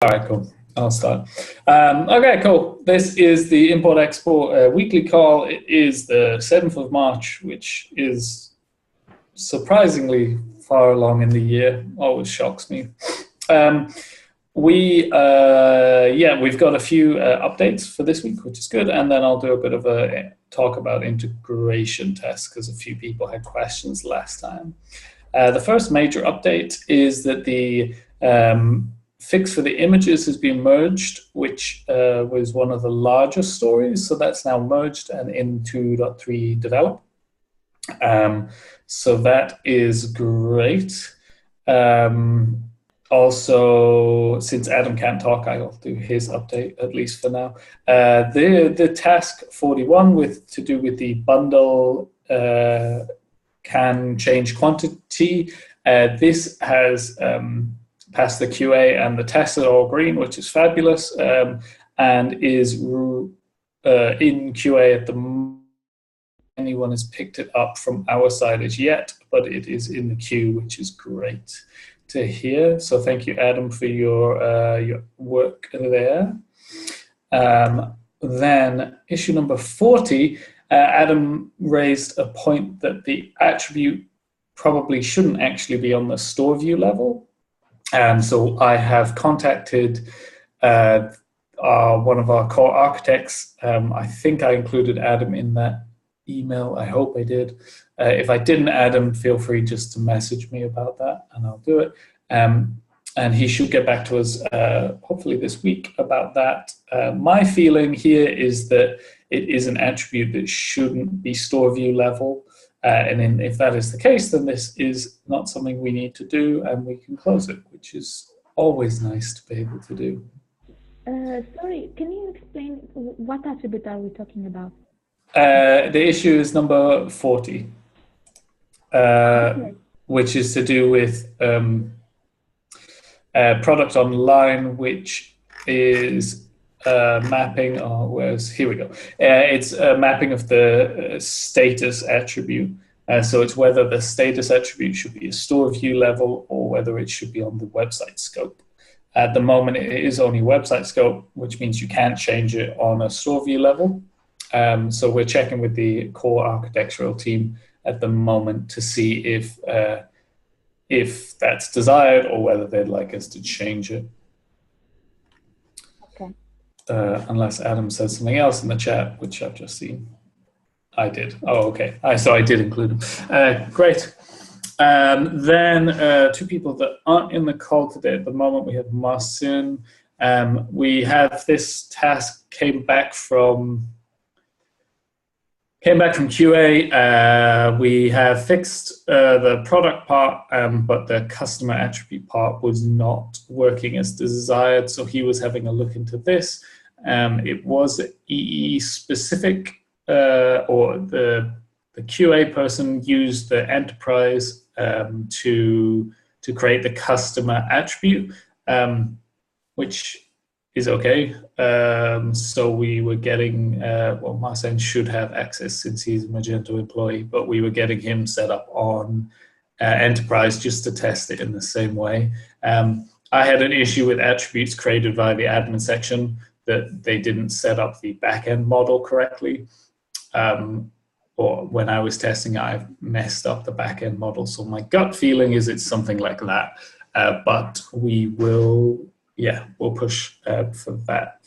All right, cool. I'll start. Okay, cool. This is the import-export weekly call. It is the 7th of March, which is surprisingly far along in the year. Always shocks me. We've got a few updates for this week, which is good. And then I'll do a bit of a talk about integration tests because a few people had questions last time. The first major update is that the fix for the images has been merged, which was one of the largest stories. So that's now merged and in 2.3 develop. So that is great. Also, since Adam can't talk, I'll do his update, at least for now. The task 41 to do with the bundle can change quantity. This has passed the QA and the tests are all green, which is fabulous, and is in QA at the moment. Anyone has picked it up from our side as yet, but it is in the queue, which is great to hear. So thank you, Adam, for your work there. Then issue number 40, Adam raised a point that the attribute probably shouldn't actually be on the store view level. So I have contacted one of our core architects. I think I included Adam in that email. I hope I did. If I didn't, Adam, feel free just to message me about that and I'll do it. And he should get back to us hopefully this week about that. My feeling here is that it is an attribute that shouldn't be store view level. And if that is the case, then this is not something we need to do and we can close it, which is always nice to be able to do. Sorry, can you explain what attribute are we talking about? The issue is number 40, which is to do with product online, which is mapping. Here we go. It's a mapping of the status attribute. So it's whether the status attribute should be a store view level or whether it should be on the website scope. At the moment, it is only website scope, which means you can't change it on a store view level. So we're checking with the core architectural team at the moment to see if that's desired or whether they'd like us to change it. Okay. Unless Adam said something else in the chat, which I've just seen. I did. Oh, okay. So I did include him. Great. Then two people that aren't in the call today at the moment. We have Marcin. We have this task came back from QA. We have fixed the product part, but the customer attribute part was not working as desired. So he was having a look into this. It was EE specific, or the QA person used the enterprise to create the customer attribute, which is okay. So we were getting, well, Marcin should have access since he's a Magento employee, but we were getting him set up on enterprise just to test it in the same way. I had an issue with attributes created via the admin section that they didn't set up the backend model correctly. Or when I was testing, I messed up the backend model. So my gut feeling is it's something like that, but we will, we'll push for that.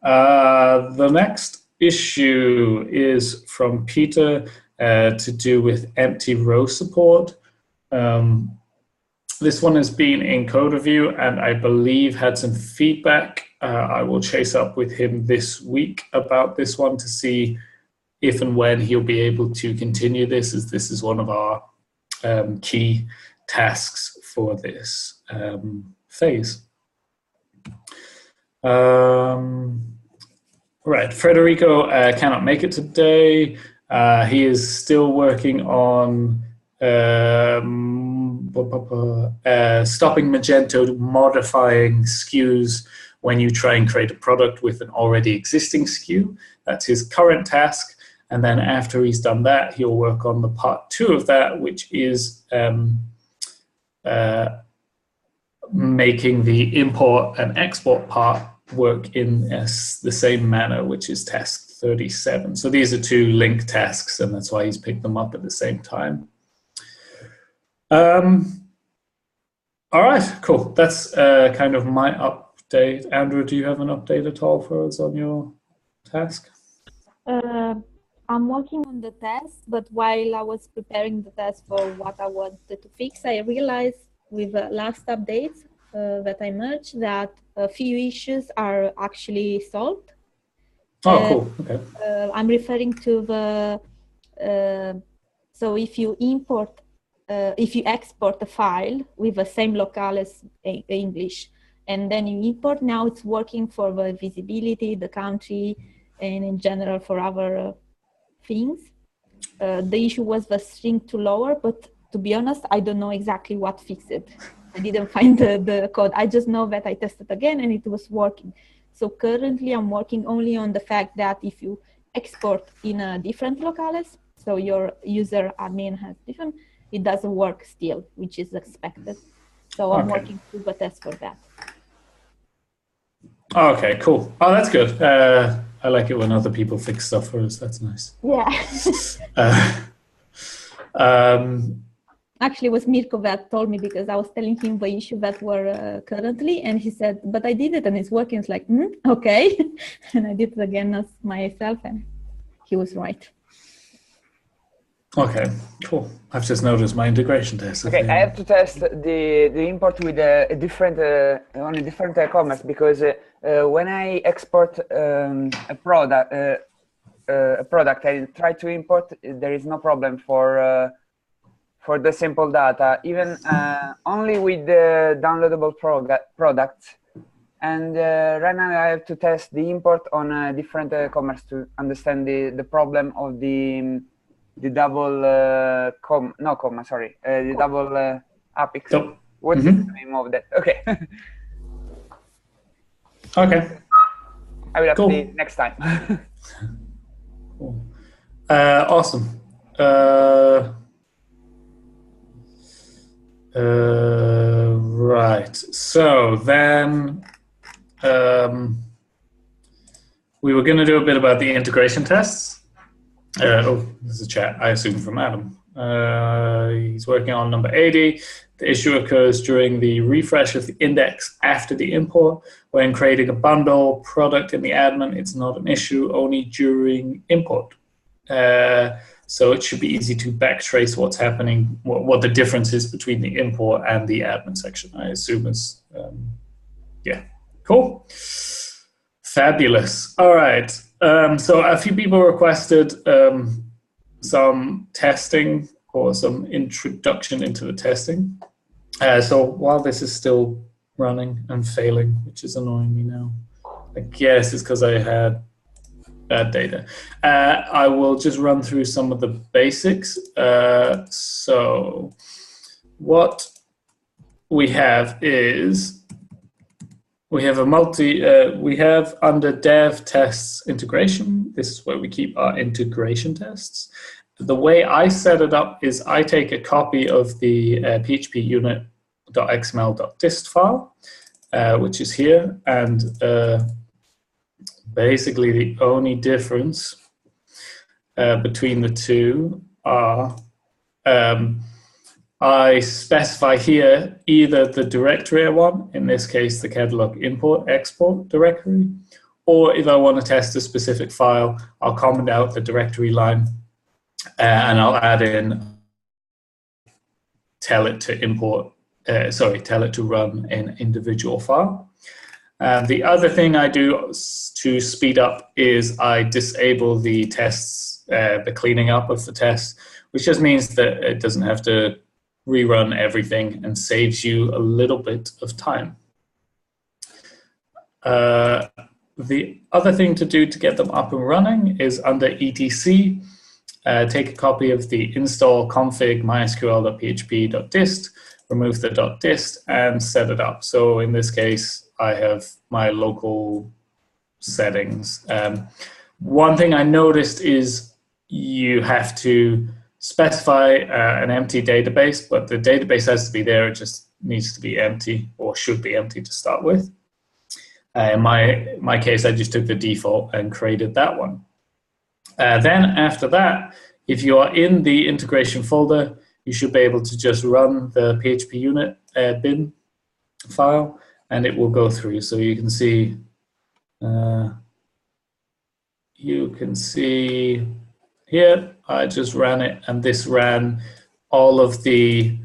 The next issue is from Peter to do with empty row support. This one has been in code review and I believe had some feedback. I will chase up with him this week about this one to see if and when he'll be able to continue this, as this is one of our key tasks for this phase. Right, Federico cannot make it today. He is still working on stopping Magento modifying SKUs when you try and create a product with an already existing SKU. That's his current task. And then after he's done that, he'll work on the part 2 of that, which is making the import and export part work in the same manner, which is task 37. So these are two linked tasks, and that's why he's picked them up at the same time. All right, cool. That's kind of my update. Andrew, do you have an update at all for us on your task? I'm working on the test, but while I was preparing the test for what I wanted to fix, I realized with the last updates that I merged that a few issues are actually solved. Oh, cool. Okay. I'm referring to the, so if you import, if you export a file with the same locale as English, and then you import, now it's working for the visibility, the country, and in general for other things. The issue was the string too lower, but to be honest, I don't know exactly what fixed it. I didn't find the code. I just know that I tested again and it was working. So currently I'm working only on the fact that if you export in a different locales, so your user admin has different, it doesn't work still, which is expected. So I'm working through the test for that. Okay, cool. Oh, that's good. I like it when other people fix stuff for us. That's nice. Yeah. Actually, it was Mirko that told me, because I was telling him the issue that were currently, and he said, but I did it and it's working. It's like, okay. And I did it again as myself, and he was right. Okay, cool. I've just noticed my integration test. Okay, I have to test the import with a different on a different commerce, because when I export a product I try to import, there is no problem for the simple data, even only with the downloadable products. And right now I have to test the import on a different commerce to understand the problem of the double the double affix. So, what is the name of that? Okay. Okay. I will update next time. Cool. Awesome. Right. So then we were going to do a bit about the integration tests. Oh, there's a chat, I assume, from Adam. He's working on number 80. The issue occurs during the refresh of the index after the import. When creating a bundle product in the admin, it's not an issue, only during import. So it should be easy to backtrace what's happening, what the difference is between the import and the admin section, I assume is, yeah, cool. Fabulous. All right. So a few people requested some testing or some introduction into the testing. So while this is still running and failing, which is annoying me now, I guess it's because I had bad data. I will just run through some of the basics. So what we have is, we have we have under dev tests integration. This is where we keep our integration tests. The way I set it up is I take a copy of the PHP unit.xml.dist file, which is here, and basically the only difference between the two are I specify here either the directory I want, in this case the catalog import export directory, or if I want to test a specific file, I'll comment out the directory line and I'll add in, tell it to import, tell it to run an individual file. The other thing I do to speed up is I disable the tests, the cleaning up of the tests, which just means that it doesn't have to rerun everything and saves you a little bit of time. The other thing to do to get them up and running is under etc, take a copy of the install config mysql.php.dist, remove the .dist and set it up. So in this case, I have my local settings. One thing I noticed is you have to specify an empty database, but the database has to be there. It just needs to be empty, or should be empty to start with. In my case, I just took the default and created that one. Then after that, if you are in the integration folder, you should be able to just run the PHP unit bin file, and it will go through. So you can see here, I just ran it, and this ran all of the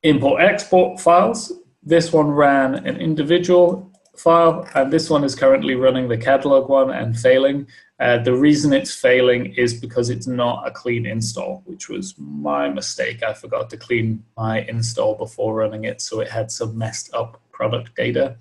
import-export files. This one ran an individual file, and this one is currently running the catalog one and failing. The reason it's failing is because it's not a clean install, which was my mistake. I forgot to clean my install before running it, so it had some messed up product data,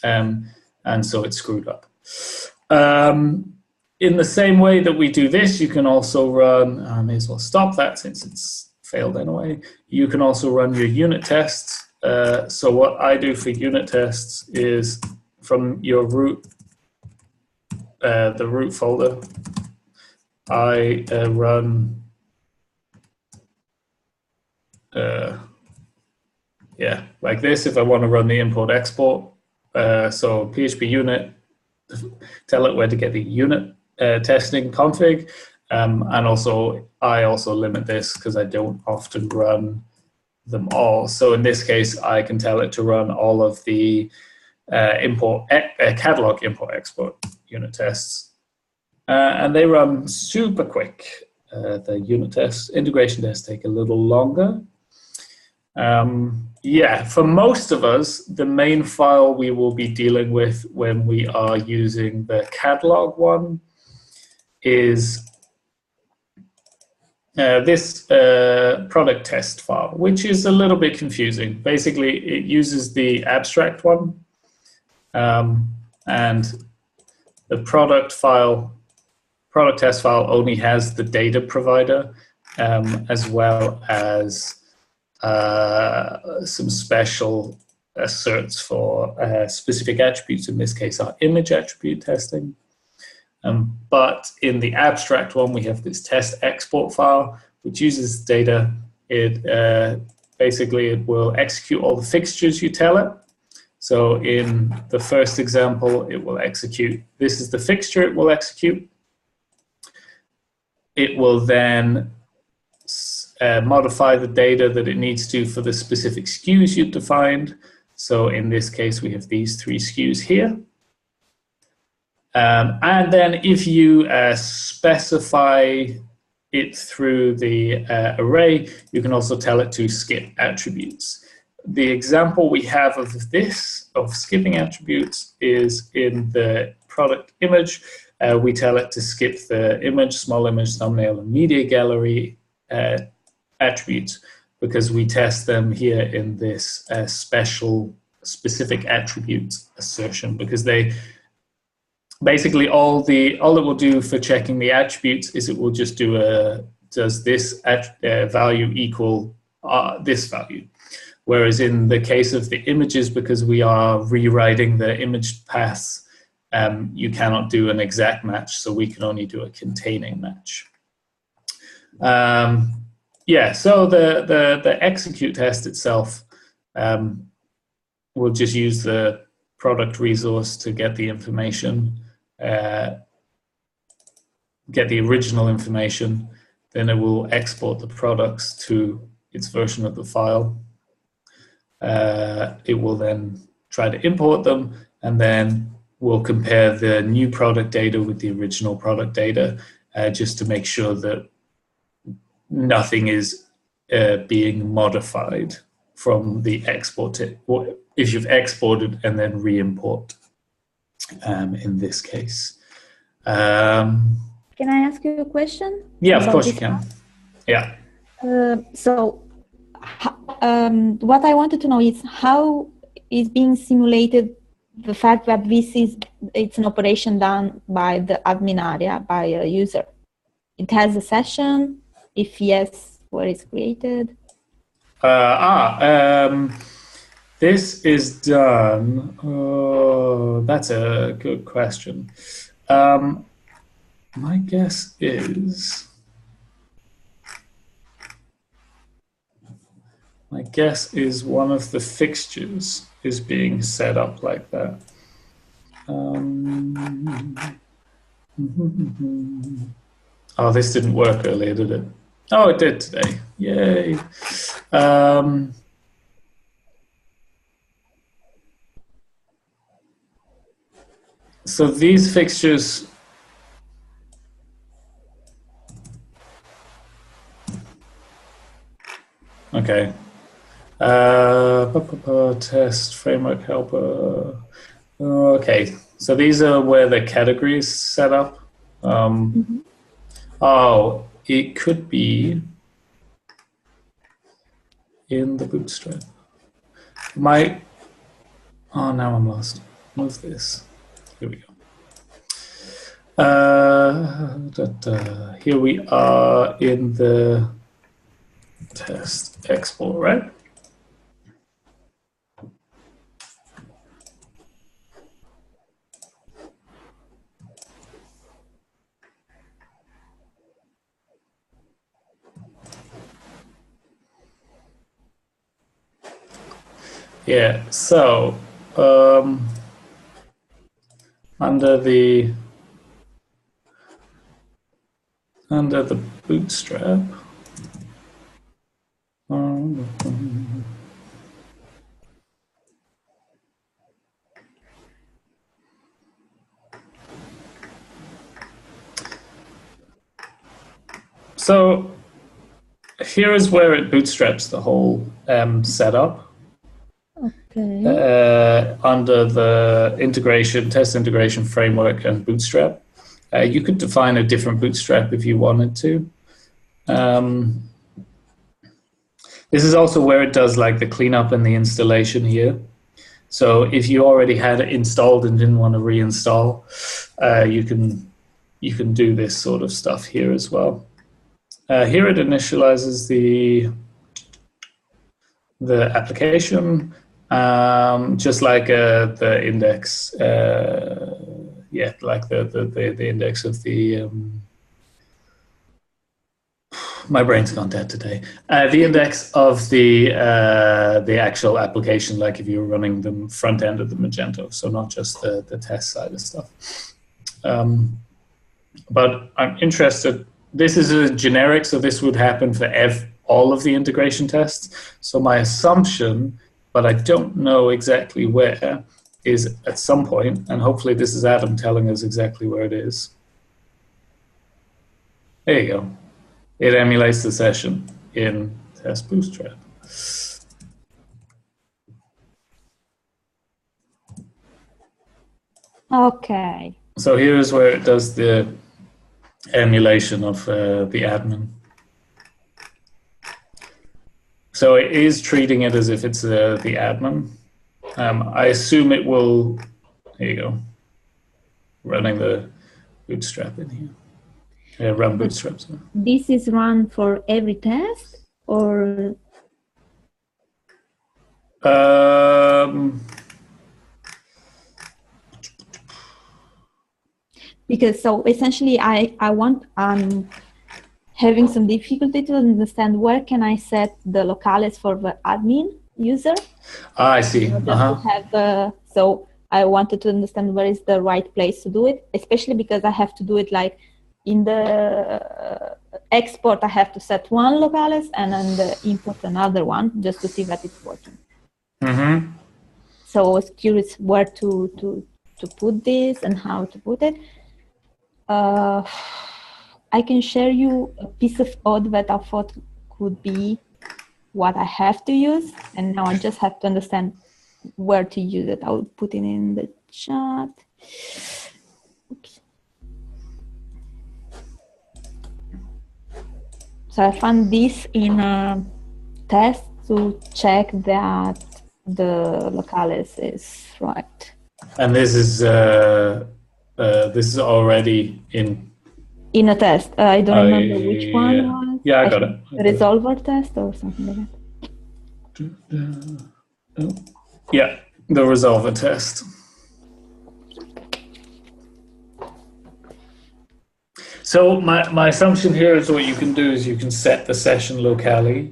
and so it screwed up. In the same way that we do this, you can also run, I may as well stop that since it's failed anyway. You can also run your unit tests. So what I do for unit tests is from your root, the root folder, I run, yeah, like this if I want to run the import export. So PHP unit, tell it where to get the unit testing config, and also I also limit this because I don't often run them all. So in this case, I can tell it to run all of the catalog import export unit tests, and they run super quick. The unit tests, integration tests take a little longer. Yeah, for most of us, the main file we will be dealing with when we are using the catalog one is this product test file, which is a little bit confusing. Basically, it uses the abstract one, and the product test file only has the data provider, as well as some special asserts for specific attributes. In this case, our image attribute testing. But in the abstract one, we have this test export file, which uses data. Basically, it will execute all the fixtures you tell it. So in the first example, it will execute, this is the fixture it will execute. It will then modify the data that it needs to for the specific SKUs you've defined. So in this case, we have these 3 SKUs here. And then if you specify it through the array, you can also tell it to skip attributes. The example we have of this, of skipping attributes, is in the product image. We tell it to skip the image, small image, thumbnail, and media gallery attributes, because we test them here in this specific attribute assertion, because they basically all it will do for checking the attributes is it will just do does this value equal this value. Whereas in the case of the images, because we are rewriting the image paths, you cannot do an exact match, so we can only do a containing match. Yeah, so the execute test itself will just use the product resource to get the information, get the original information, then it will export the products to its version of the file. It will then try to import them, and then we'll compare the new product data with the original product data, just to make sure that nothing is being modified from the export, if you've exported and then re-import, in this case. Can I ask you a question? Yeah, of course you can. Yeah. So what I wanted to know is how is being simulated the fact that it's an operation done by the admin area, by a user. It has a session. If yes, where it's created? This is done. Oh, that's a good question. My guess is My guess is one of the fixtures is being set up like that. Oh, this didn't work earlier, did it? Oh, it did today. Yay. So these fixtures, okay. Test, framework helper. Okay, so these are where the categories set up. Oh, it could be in the Bootstrap. Oh, now I'm lost. Move this. Here we go. Here we are in the test export, right? Yeah, so under the Bootstrap, so here is where it bootstraps the whole setup. Okay. Under the test integration framework and Bootstrap. You could define a different Bootstrap if you wanted to. This is also where it does like the cleanup and the installation here. So if you already had it installed and didn't want to reinstall, you can do this sort of stuff here as well. Here it initializes the application, just like the index, like the index of the. My brain's gone dead today. The index of the actual application, like if you were running the front end of the Magento, so not just the test side of stuff. But I'm interested. This is a generic, so this would happen for all of the integration tests. So my assumption, but I don't know exactly where, is at some point, and hopefully this is Adam telling us exactly where it is. There you go. It emulates the session in Test Bootstrap. Okay. So here's where it does the emulation of the admin. So it is treating it as if it's the admin. I assume it will, here you go, running the Bootstrap in here. Run Bootstrap. So. This is run for every test, or? Because so essentially I'm having some difficulty to understand where can I set the locales for the admin user. I see. So I wanted to understand where is the right place to do it, especially because I have to do it like in the export, I have to set one locales and then the import another one just to see that it's working. Mm-hmm. So I was curious where to put this and how to put it. I can share you a piece of code that I thought could be what I have to use, and now I just have to understand where to use it. I'll put it in the chat. Oops. So I found this in a test to check that the locales is right. And this is already in a test. I don't remember which one was. Yeah, I got it. The resolver test or something like that. Yeah, the resolver test. So my assumption here is what you can do is you can set the session locale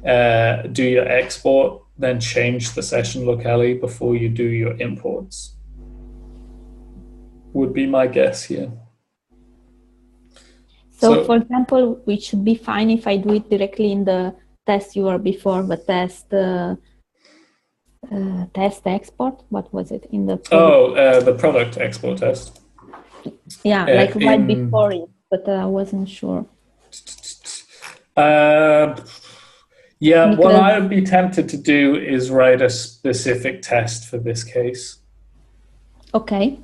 do your export, then change the session locale before you do your imports. Would be my guess here. So for example, it should be fine if I do it directly in the test URL before the test export. What was it in the product? The product export test. Yeah, like right before it, but I wasn't sure. Yeah, what I would be tempted to do is write a specific test for this case. Okay.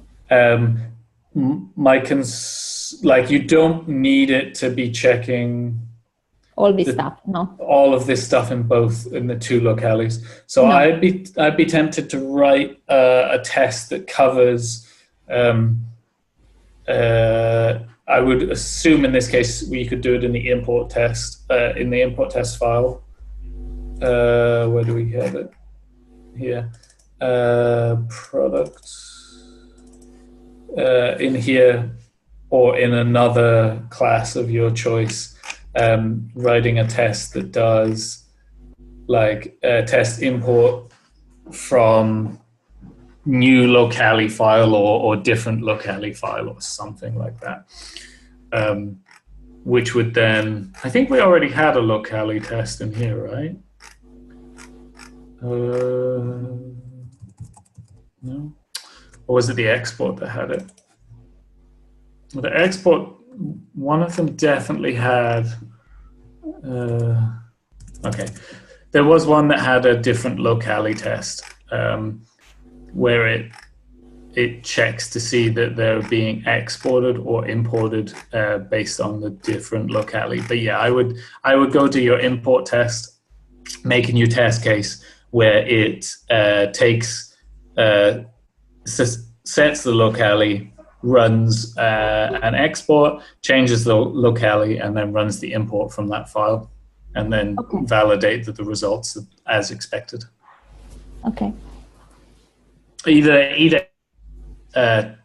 Like, you don't need it to be checking all this stuff, no. All of this stuff in the two locales. So no. I'd be tempted to write a test that covers. I would assume in this case we could do it in the import test file. Where do we have it? Here, product. In here, or in another class of your choice, writing a test that does like a test import from new locale file or different locale file or something like that, which would then, I think we already had a locale test in here, right? No, or was it the export that had it? Well, the export, one of them definitely had. Okay, there was one that had a different locale test, where it checks to see that they're being exported or imported based on the different locale. But yeah, I would go to your import test, make a new test case where it sets the locale, runs an export, changes the locale, and then runs the import from that file, and then validate that the results are as expected. Okay. Either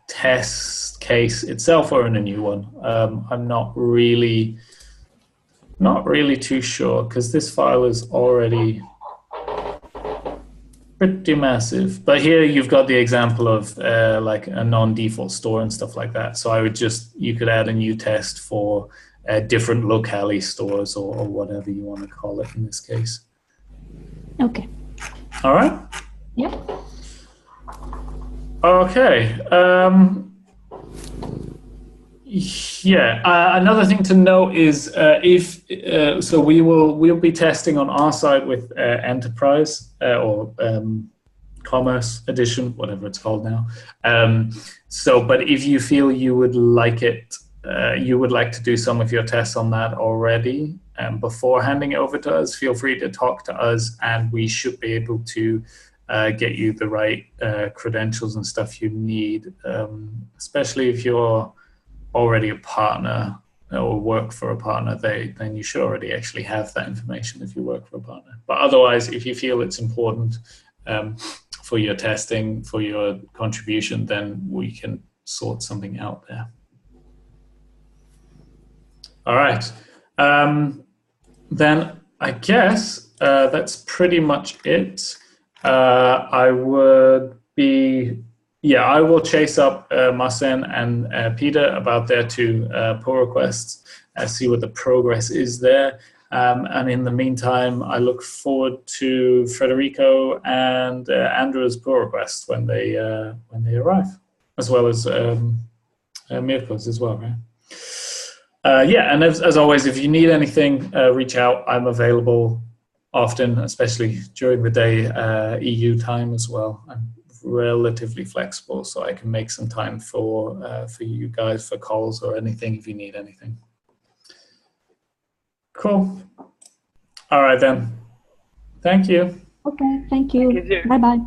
test case itself or in a new one. I'm not really too sure because this file is already pretty massive. But here you've got the example of like a non-default store and stuff like that. So you could add a new test for different locale stores or whatever you want to call it in this case. Okay. All right. Yeah. Okay. Yeah. Another thing to note is so we'll be testing on our side with Enterprise or Commerce Edition, whatever it's called now. But if you feel you would like to do some of your tests on that already before handing it over to us, feel free to talk to us, and we should be able to get you the right credentials and stuff you need, especially if you're already a partner or work for a partner. Then you should already actually have that information if you work for a partner. But otherwise, if you feel it's important for your testing, for your contribution, then we can sort something out there. All right. Then I guess that's pretty much it. I will chase up Marcin and Peter about their two pull requests, see what the progress is there. And in the meantime, I look forward to Federico and Andrew's pull requests when they arrive, as well as Mirko's as well, right? And as always, if you need anything, reach out. I'm available often, especially during the day, EU time as well. I'm relatively flexible, so I can make some time for you guys for calls or anything if you need anything. Cool. All right then. Thank you. Okay, thank you. Bye-bye.